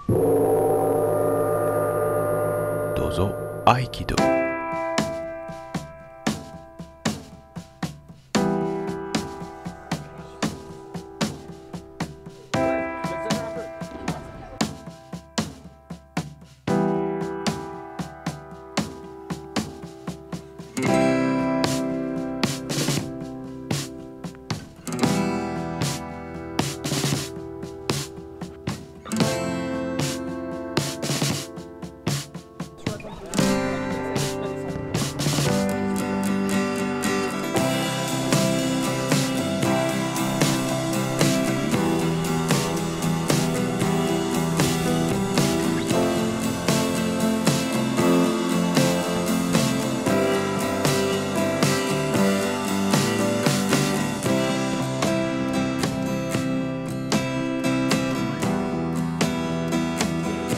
どうぞ合気道。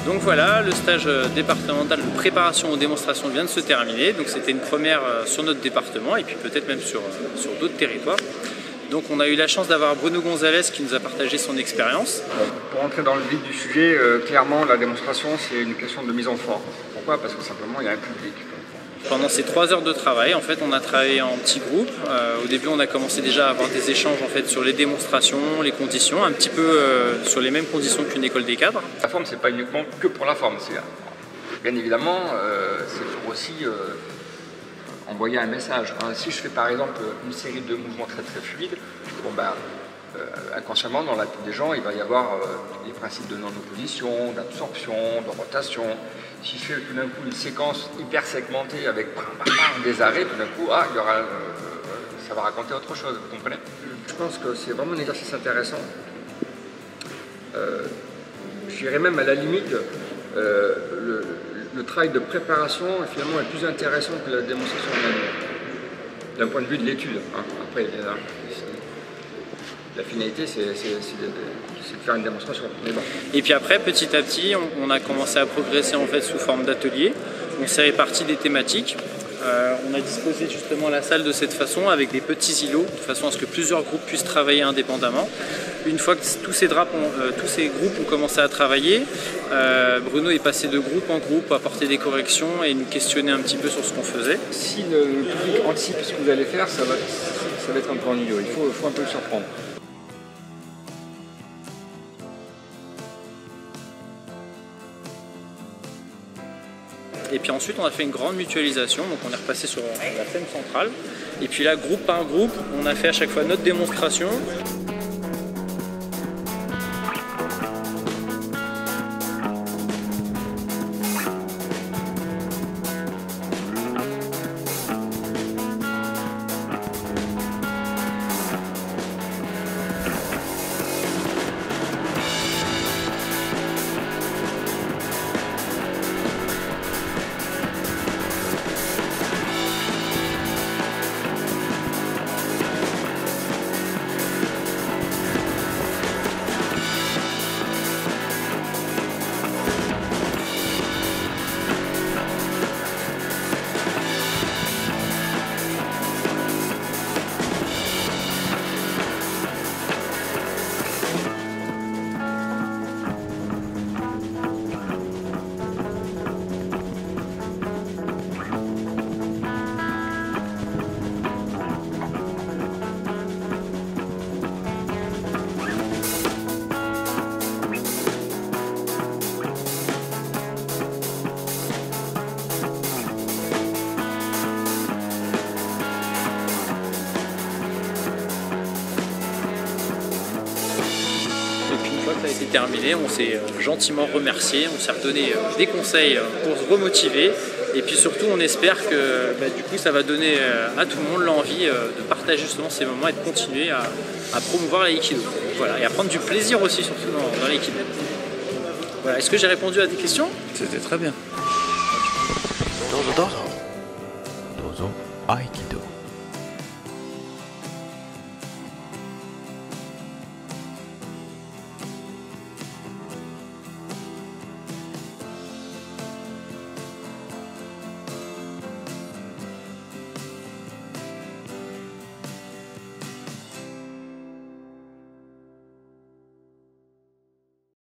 Donc voilà, le stage départemental de préparation aux démonstrations vient de se terminer. Donc c'était une première sur notre département et puis peut-être même sur d'autres territoires. Donc on a eu la chance d'avoir Bruno Gonzalez qui nous a partagé son expérience. Pour entrer dans le vif du sujet, clairement la démonstration c'est une question de mise en forme. Pourquoi? Parce que simplement il y a un public. Pendant ces 3 heures de travail, en fait, on a travaillé en petits groupes. Au début, on a commencé déjà à avoir des échanges en fait, sur les démonstrations, les conditions, un petit peu sur les mêmes conditions qu'une école des cadres. La forme, c'est pas uniquement que pour la forme. Bien évidemment, c'est pour aussi envoyer un message. Si je fais par exemple une série de mouvements très très fluides, bon, inconsciemment, dans la tête des gens, il va y avoir les principes de non-opposition, d'absorption, de rotation. Si je fais tout d'un coup une séquence hyper segmentée avec des arrêts, tout d'un coup, ça va raconter autre chose, vous comprenez? Je pense que c'est vraiment un exercice intéressant. Je dirais même à la limite, le travail de préparation finalement est plus intéressant que la démonstration d'un point de vue de l'étude. Après, la finalité, c'est de faire une démonstration. Mais bon. Et puis après, petit à petit, on a commencé à progresser en fait sous forme d'atelier. On s'est réparti des thématiques. On a disposé justement la salle de cette façon avec des petits îlots, de façon à ce que plusieurs groupes puissent travailler indépendamment. Une fois que tous ces groupes ont commencé à travailler, Bruno est passé de groupe en groupe à apporter des corrections et nous questionner un petit peu sur ce qu'on faisait. Si le public anticipe ce que vous allez faire, ça va être un peu ennuyeux. Il faut un peu le surprendre. Et puis ensuite, on a fait une grande mutualisation, donc on est repassé sur la scène centrale. Et puis là, groupe par groupe, on a fait à chaque fois notre démonstration. Ça a été terminé, on s'est gentiment remercié, on s'est redonné des conseils pour se remotiver et puis surtout on espère que du coup ça va donner à tout le monde l'envie de partager justement ces moments et de continuer à promouvoir l'aïkido. Voilà, et à prendre du plaisir aussi surtout dans l'aïkido. Voilà, est-ce que j'ai répondu à tes questions? C'était très bien. どうぞどうぞ。どうぞ合気道。